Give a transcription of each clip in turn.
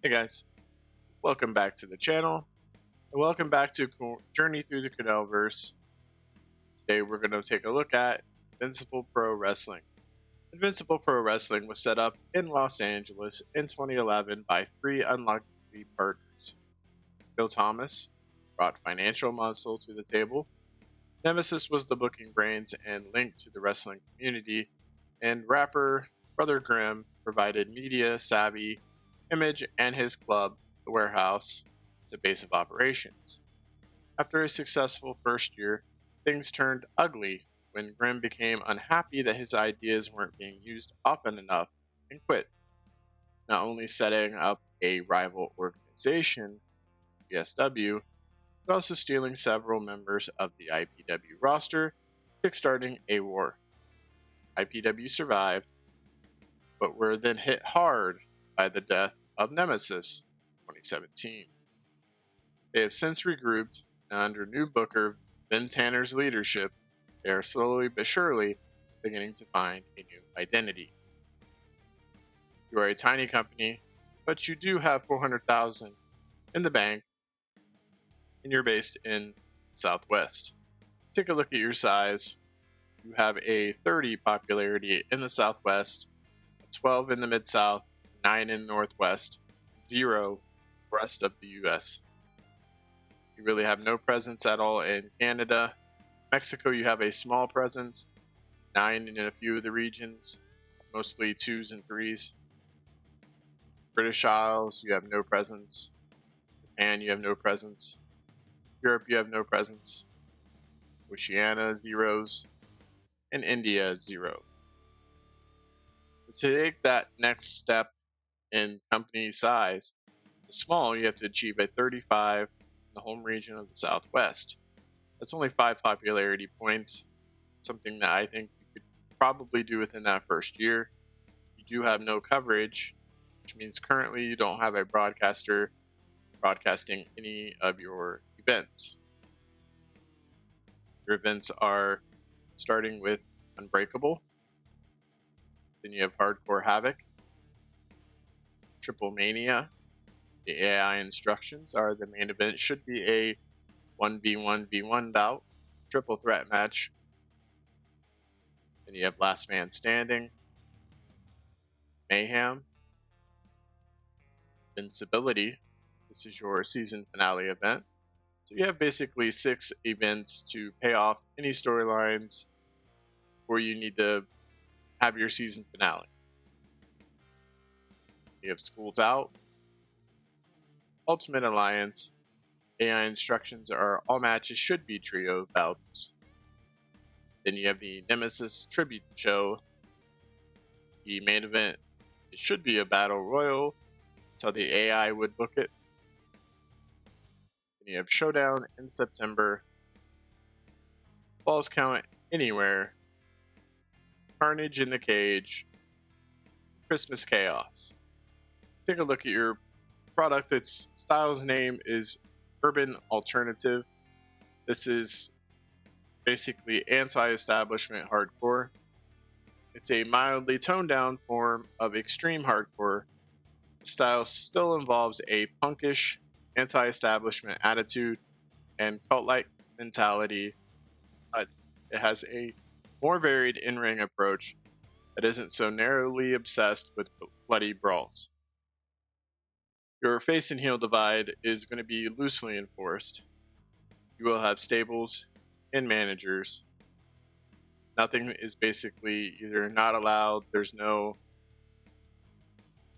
Hey guys, welcome back to the channel, and welcome back to Journey Through the Cornellverse. Today we're going to take a look at Invincible Pro Wrestling. Invincible Pro Wrestling was set up in Los Angeles in 2011 by three unlikely partners. Bill Thomas brought financial muscle to the table, Nemesis was the booking brains and link to the wrestling community, and rapper Brother Grimm provided media savvy, image, and his club, The Warehouse, as a base of operations. After a successful first year, things turned ugly when Grimm became unhappy that his ideas weren't being used often enough and quit, not only setting up a rival organization, TEW, but also stealing several members of the IPW roster, kickstarting a war. IPW survived, but were then hit hard by the death of Nemesis in 2017. They have since regrouped, and under new booker Ben Tanner's leadership, they are slowly but surely beginning to find a new identity. You are a tiny company, but you do have 400,000 in the bank, and you're based in Southwest. Take a look at your size. You have a 30 popularity in the Southwest, 12 in the Mid-South, 9 in the Northwest, 0 rest of the US. You really have no presence at all in Canada. Mexico, you have a small presence, 9 in a few of the regions, mostly 2s and 3s. British Isles, you have no presence. Japan, you have no presence. Europe, you have no presence. Oceania, 0s. And India, 0. To take that next step in company size to small, you have to achieve a 35 in the home region of the Southwest. That's only 5 popularity points, something that I think you could probably do within that first year. You do have no coverage, which means currently you don't have a broadcaster broadcasting any of your events. Your events are starting with Unbreakable, then you have Hardcore Havoc, Triple Mania. The AI instructions are the main event should be a 1v1v1 bout, triple threat match. Then you have Last Man Standing, Mayhem, Invincibility. This is your season finale event. So you have basically 6 events to pay off any storylines where you need to have your season finale. You have Schools Out, Ultimate Alliance. AI instructions are all matches should be trio bouts. Then you have the Nemesis Tribute Show. The main event, it should be a battle royal. That's how the AI would book it. Then you have Showdown in September. Falls Count Anywhere. Carnage in the Cage. Christmas Chaos. Take a look at your product. Its style's name is Urban Alternative. This is basically anti-establishment hardcore. It's a mildly toned down form of extreme hardcore. The style still involves a punkish, anti-establishment attitude and cult-like mentality, but it has a more varied in-ring approach that isn't so narrowly obsessed with bloody brawls. Your face and heel divide is going to be loosely enforced. You will have stables and managers. Nothing is basically either not allowed, there's no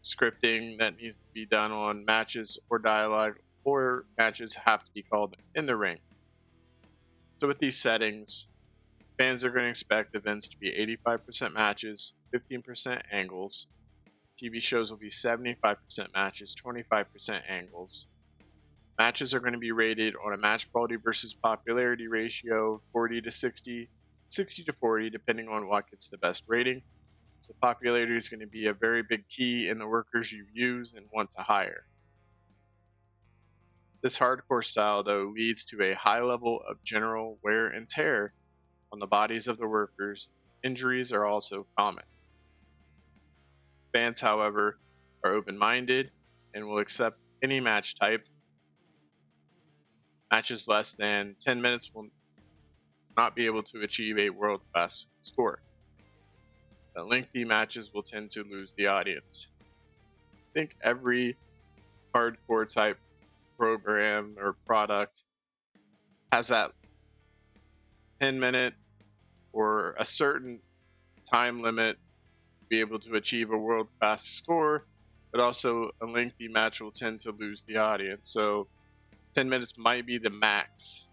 scripting that needs to be done on matches or dialogue, or matches have to be called in the ring. So with these settings, fans are going to expect events to be 85% matches, 15% angles. TV shows will be 75% matches, 25% angles. Matches are going to be rated on a match quality versus popularity ratio, 40 to 60, 60 to 40, depending on what gets the best rating. So popularity is going to be a very big key in the workers you use and want to hire. This hardcore style, though, leads to a high level of general wear and tear on the bodies of the workers. Injuries are also common. Fans, however, are open-minded and will accept any match type. Matches less than 10 minutes will not be able to achieve a world-class score. The lengthy matches will tend to lose the audience. I think every hardcore type program or product has that 10-minute or a certain time limit to be able to achieve a world-class score, but also a lengthy match will tend to lose the audience. So 10 minutes might be the max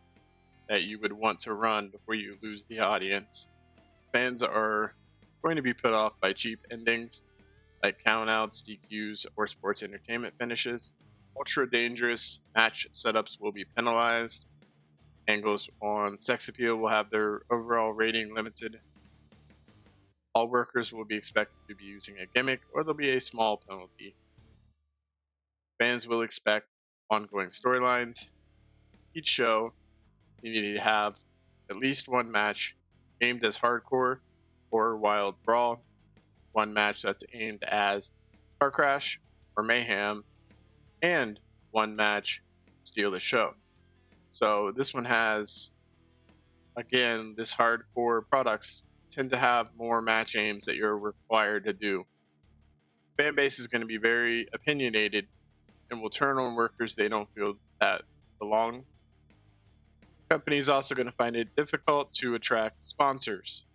that you would want to run before you lose the audience. Fans are going to be put off by cheap endings like countouts, DQs, or sports entertainment finishes. Ultra dangerous match setups will be penalized. Angles on sex appeal will have their overall rating limited. All workers will be expected to be using a gimmick, or there'll be a small penalty. Fans will expect ongoing storylines. Each show, you need to have at least one match aimed as hardcore or wild brawl, one match that's aimed as car crash or mayhem, and one match steal the show. So this one has, again, this hardcore products tend to have more match aims that you're required to do. Fan base is going to be very opinionated and will turn on workers they don't feel that belong. Companies also going to find it difficult to attract sponsors.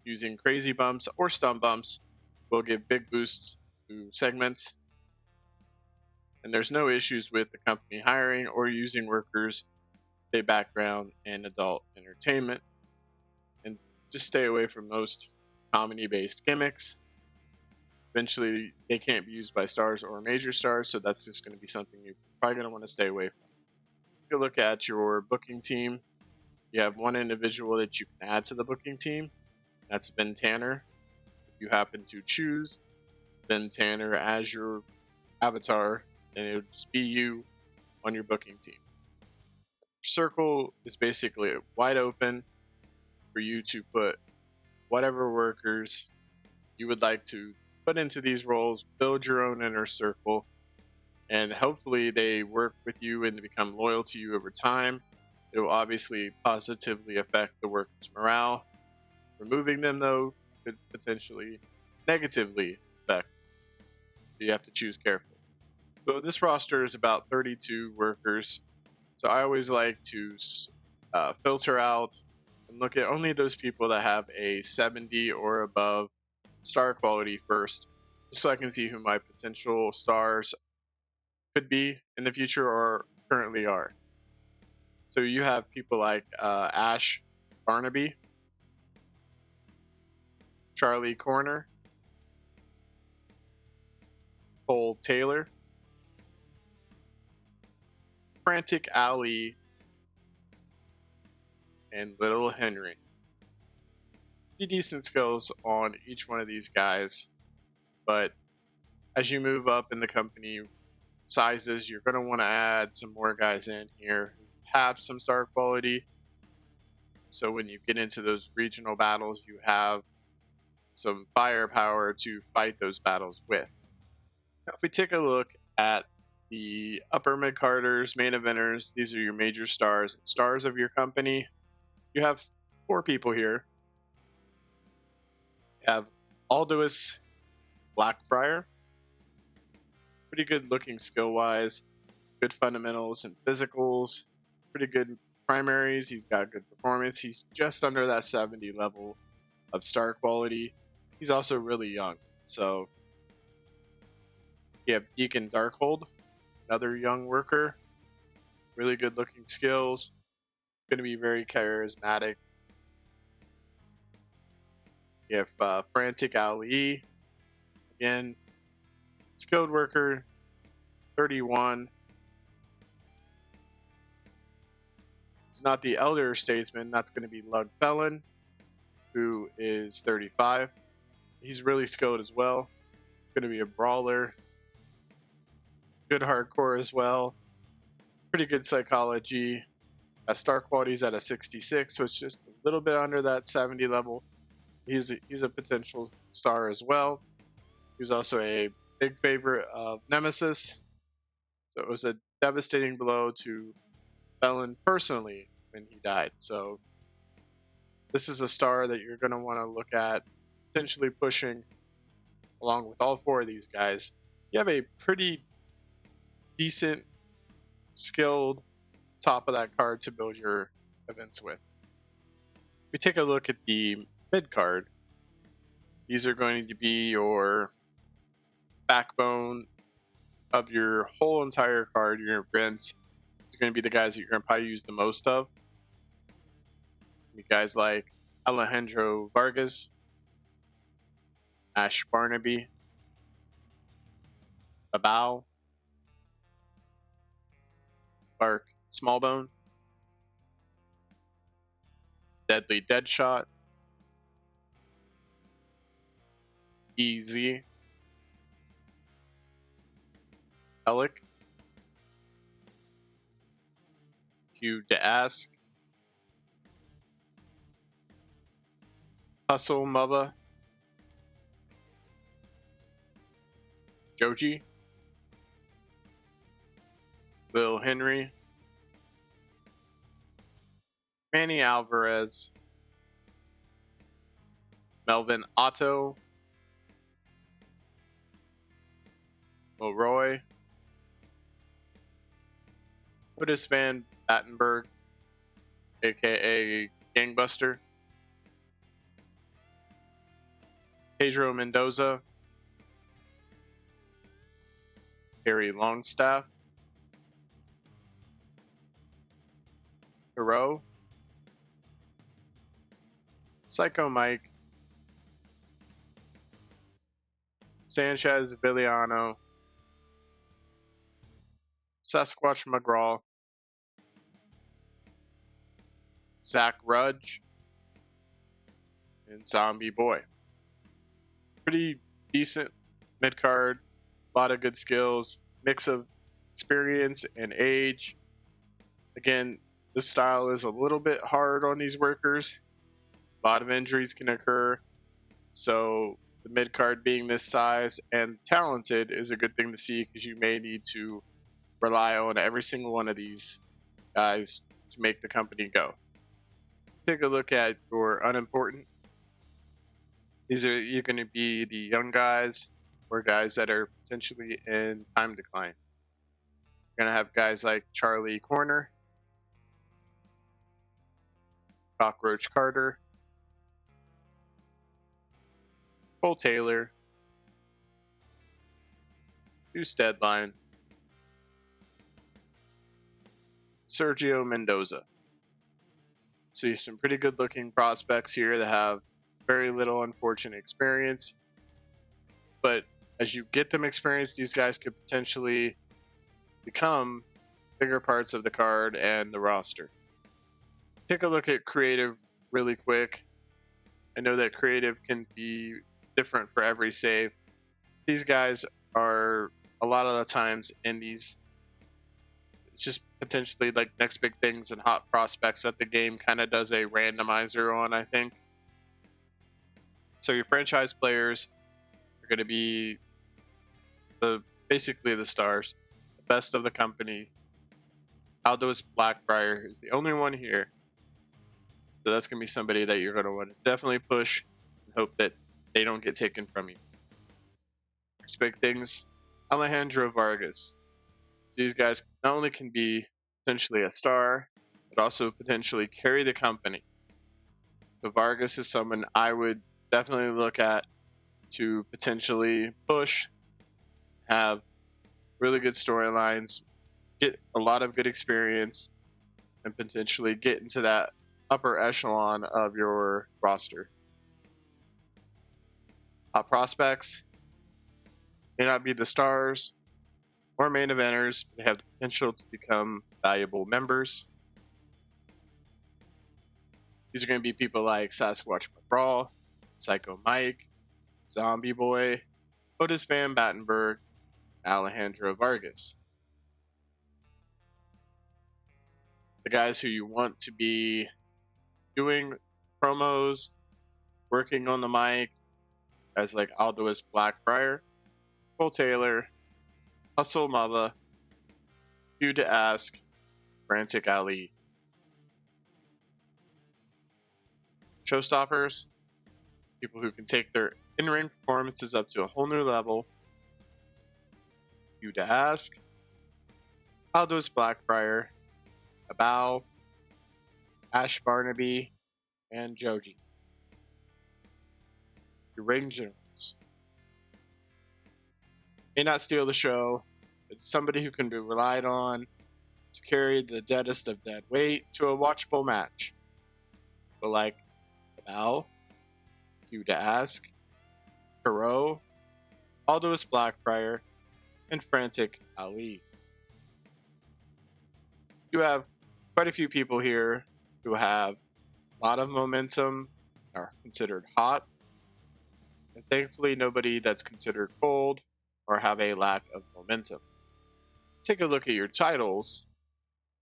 Using crazy bumps or stun bumps will give big boosts to segments. And there's no issues with the company hiring or using workers with a background in adult entertainment. And just stay away from most comedy-based gimmicks. Eventually, they can't be used by stars or major stars, so that's just going to be something you're probably going to want to stay away from. If you look at your booking team, you have one individual that you can add to the booking team. That's Ben Tanner. If you happen to choose Ben Tanner as your avatar, then it would just be you on your booking team. Circle is basically wide open for you to put whatever workers you would like to put into these roles, build your own inner circle, and hopefully they work with you and become loyal to you over time. It will obviously positively affect the workers' morale. Removing them, though, could potentially negatively affect. So you have to choose carefully. So this roster is about 32 workers. So I always like to filter out and look at only those people that have a 70 or above star quality first, just so I can see who my potential stars could be in the future or currently are. So you have people like Ash Barnaby, Charlie Corner, Cole Taylor, Frantic Ali, and Little Henry. Pretty decent skills on each one of these guys, but as you move up in the company sizes, you're going to want to add some more guys in here who have some star quality. So when you get into those regional battles, you have some firepower to fight those battles with. Now, if we take a look at the upper mid-carders, main eventers, these are your major stars of your company. You have 4 people here. You have Aldous Blackfriar. Pretty good looking skill-wise, good fundamentals and physicals, pretty good primaries. He's got good performance. He's just under that 70 level of star quality. He's also really young. So you have Deacon Darkhold, another young worker, really good looking skills, going to be very charismatic. You have Frantic Ali, again, skilled worker, 31. It's not the elder statesman. That's going to be Lug Felon, who is 35. He's really skilled as well. Going to be a brawler. Good hardcore as well. Pretty good psychology. Star quality's at a 66, so it's just a little bit under that 70 level. He's a potential star as well. He's also a big favorite of Nemesis. So it was a devastating blow to Felon personally when he died. So this is a star that you're going to want to look at potentially pushing along with all four of these guys. You have a pretty decent, skilled top of that card to build your events with. We take a look at the mid card. These are going to be your backbone of your whole entire card, your events. It's going to be the guys that you're going to probably use the most of. You guys like Alejandro Vargas, Ash Barnaby, Babao, Clark Smallbone, Deadly Deadshot, EZ, Alec, Q to Ask, Hustle Mubba, Joji, Will Henry, Manny Alvarez, Melvin Otto, Leroy, Otis Van Battenberg, aka Gangbuster, Pedro Mendoza, Harry Longstaff, Hero, Psycho Mike, Sanchez Villano, Sasquatch McGraw, Zach Rudge, and Zombie Boy. Pretty decent mid card, a lot of good skills, mix of experience and age. Again, this style is a little bit hard on these workers. A lot of injuries can occur. So the mid card being this size and talented is a good thing to see, because you may need to rely on every single one of these guys to make the company go. Take a look at your unimportant. These are you're going to be the young guys or guys that are potentially in time decline. You're going to have guys like Charlie Corner, Cockroach Carter, Cole Taylor, Deuce Deadline, Sergio Mendoza. See some pretty good looking prospects here that have very little unfortunate experience. But as you get them experience, these guys could potentially become bigger parts of the card and the roster. Take a look at creative really quick. I know that creative can be different for every save. These guys are a lot of the times in these, it's just potentially like next big things and hot prospects that the game kind of does a randomizer on, I think. So your franchise players are going to be basically the stars, the best of the company. Aldous Blackbriar is the only one here. So that's going to be somebody that you're going to want to definitely push and hope that they don't get taken from you. Next big things, Alejandro Vargas. So these guys not only can be potentially a star, but also potentially carry the company. So Vargas is someone I would definitely look at to potentially push, have really good storylines, get a lot of good experience, and potentially get into that upper echelon of your roster. Prospects may not be the stars or main eventers, but they have the potential to become valuable members. These are going to be people like Sasquatch McGraw, Psycho Mike, Zombie Boy, Otis Van Battenberg, Alejandro Vargas. The guys who you want to be doing promos, working on the mic, guys like Aldous Blackbriar, Cole Taylor, Hustle Mava, Feud to Ask, Frantic Ali. Showstoppers, people who can take their in-ring performances up to a whole new level. Feud to Ask, Aldous Blackbriar, Abao, Ash Barnaby, and Joji. Your ring generals may not steal the show, but somebody who can be relied on to carry the deadest of dead weight to a watchable match. But like Abao, Feud to Ask, Hero, Aldous Blackbriar, and Frantic Ali. You have quite a few people here who have a lot of momentum, are considered hot, and thankfully nobody that's considered cold or have a lack of momentum. Take a look at your titles.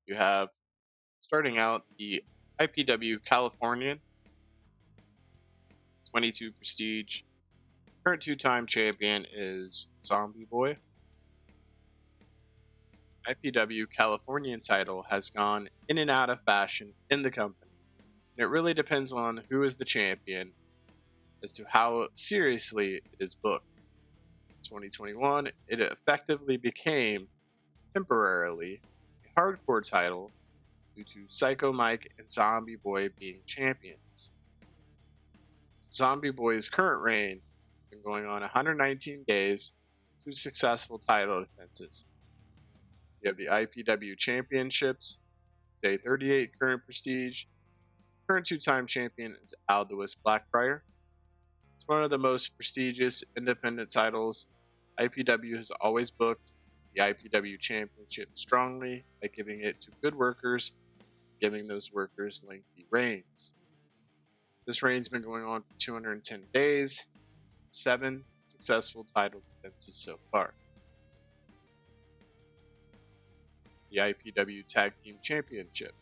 You have, starting out, the IPW Californian, 22 prestige. Current two-time champion is Zombie Boy. IPW Californian title has gone in and out of fashion in the company, and it really depends on who is the champion as to how seriously it is booked. In 2021, it effectively became, temporarily, a hardcore title due to Psycho Mike and Zombie Boy being champions. Zombie Boy's current reign has been going on 119 days, 2 successful title defenses. You have the IPW Championships, it's a 38 current prestige. Current two-time champion is Aldous Blackbriar. It's one of the most prestigious independent titles. IPW has always booked the IPW Championship strongly by giving it to good workers, giving those workers lengthy reigns. This reign's been going on for 210 days, 7 successful title defenses so far. The IPW Tag Team Championship.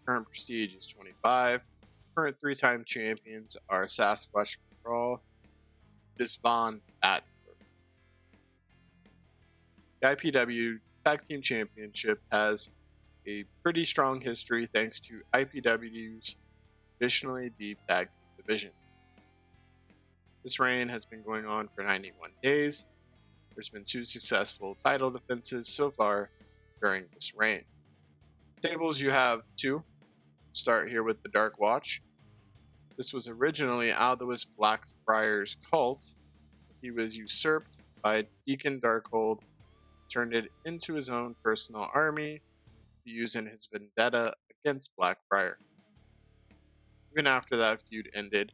Current prestige is 25. Current 3-time champions are Sasquatch McGraw, Von Battenberg. The IPW Tag Team Championship has a pretty strong history thanks to IPW's traditionally deep tag team division. This reign has been going on for 91 days. There's been 2 successful title defenses so far during this reign. Tables you have 2. Start here with the Dark Watch. This was originally Aldous Blackbriar's cult. He was usurped by Deacon Darkhold, turned it into his own personal army to use in his vendetta against Blackbriar. Even after that feud ended,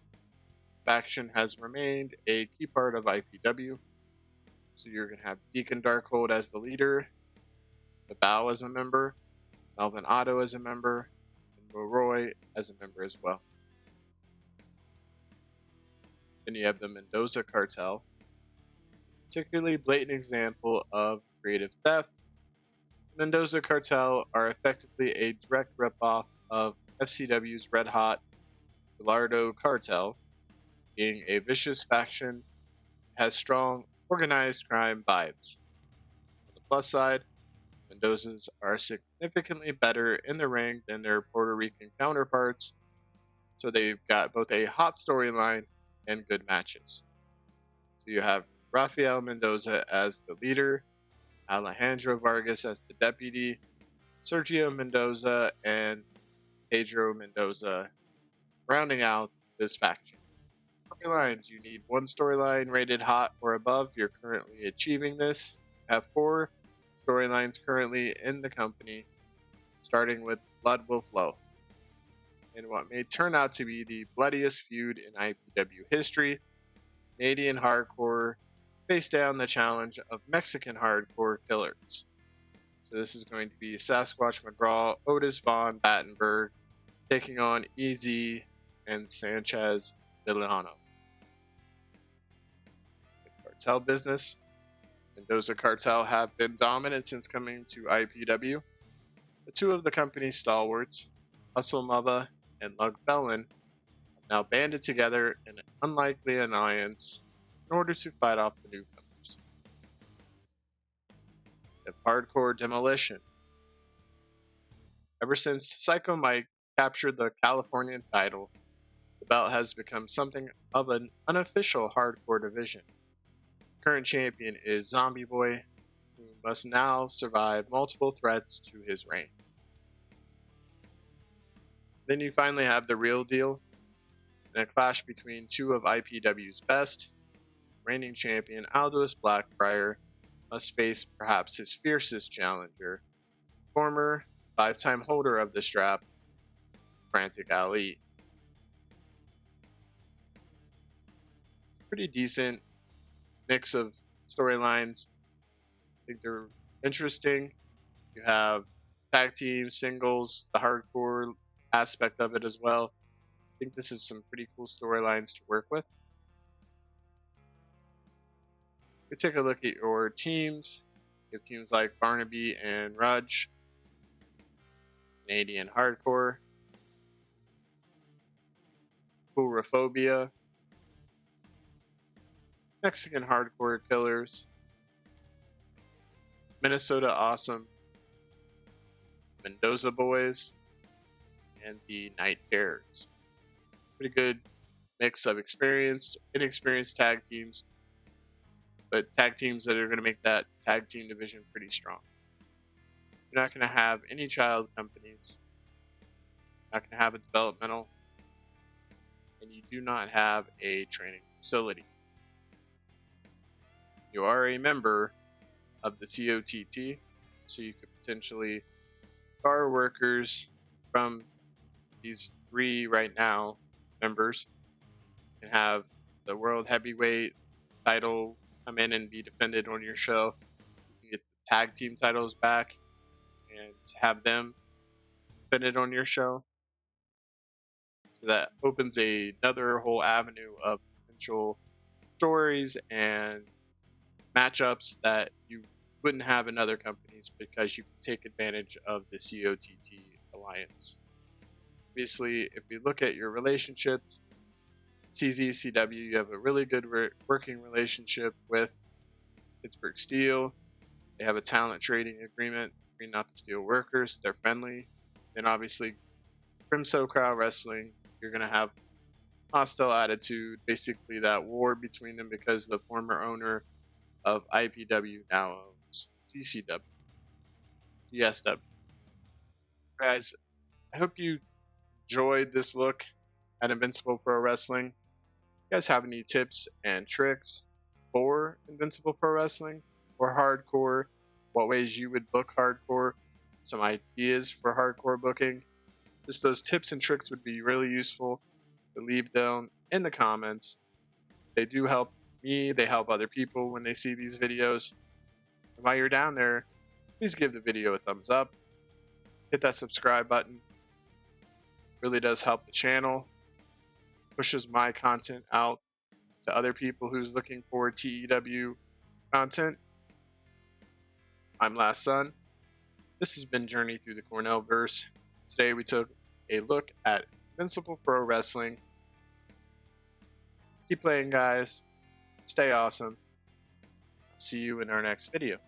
faction has remained a key part of IPW. So you're going to have Deacon Darkhold as the leader, the Bao as a member, Melvin Otto as a member, and Roy as a member as well. Then you have the Mendoza Cartel, particularly blatant example of creative theft. The Mendoza Cartel are effectively a direct ripoff of FCW's Red Hot Gallardo Cartel, being a vicious faction, has strong organized crime vibes. On the plus side, Mendozas are significantly better in the ring than their Puerto Rican counterparts, so they've got both a hot storyline and good matches. So you have Rafael Mendoza as the leader, Alejandro Vargas as the deputy, Sergio Mendoza and Pedro Mendoza rounding out this faction. Storylines, you need 1 storyline rated hot or above. You're currently achieving this. You have 4 storylines currently in the company, starting with Blood Will Flow, in what may turn out to be the bloodiest feud in IPW history. Canadian Hardcore face down the challenge of Mexican Hardcore killers. So this is going to be Sasquatch McGraw, Otis Von Battenberg, taking on EZ and Sanchez Villano. The cartel business. Mendoza Cartel have been dominant since coming to IPW. The 2 of the company's stalwarts, Hustle Mava and Lug Felon, have now banded together in an unlikely alliance in order to fight off the newcomers. of hardcore demolition. Ever since Psycho Mike captured the Californian title, the belt has become something of an unofficial hardcore division. Current champion is Zombie Boy, who must now survive multiple threats to his reign. Then you finally have the real deal, in a clash between two of IPW's best. Reigning champion Aldous Blackbriar must face perhaps his fiercest challenger, former 5-time holder of the strap, Frantic Ali. Pretty decent mix of storylines. I think they're interesting. You have tag team, singles, the hardcore aspect of it as well. I think this is some pretty cool storylines to work with. We take a look at your teams. You have teams like Barnaby and Rudge, Canadian Hardcore, Coulrophobia, Mexican Hardcore Killers, Minnesota Awesome, Mendoza Boys, and the Night Terrors. Pretty good mix of experienced, inexperienced tag teams, but tag teams that are going to make that tag team division pretty strong. You're not going to have any child companies, you're not going to have a developmental, and you do not have a training facility. You are a member of the COTT, so you could potentially borrow workers from these 3 right now members and have the World Heavyweight title come in and be defended on your show. You can get the tag team titles back and have them defended on your show. So that opens another whole avenue of potential stories and matchups that you wouldn't have in other companies because you can take advantage of the COTT alliance. Obviously, if you look at your relationships, CZCW, you have a really good working relationship with Pittsburgh Steel. They have a talent trading agreement, agreeing not to steal workers. They're friendly. Then obviously, Crimso Crowd Wrestling, you're going to have hostile attitude, basically that war between them because the former owner of IPW now owns GCW, GSW. Guys, I hope you enjoyed this look at Invincible Pro Wrestling. If you guys have any tips and tricks for Invincible Pro Wrestling or hardcore, what ways you would book hardcore, some ideas for hardcore booking, just those tips and tricks would be really useful to leave down in the comments. They do help me, they help other people when they see these videos. And while you're down there, please give the video a thumbs up, hit that subscribe button. It really does help the channel, pushes my content out to other people who's looking for TEW content. I'm Last Son. This has been Journey Through the Cornellverse. Today we took a look at Invincible Pro Wrestling. Keep playing, guys. Stay awesome. See you in our next video.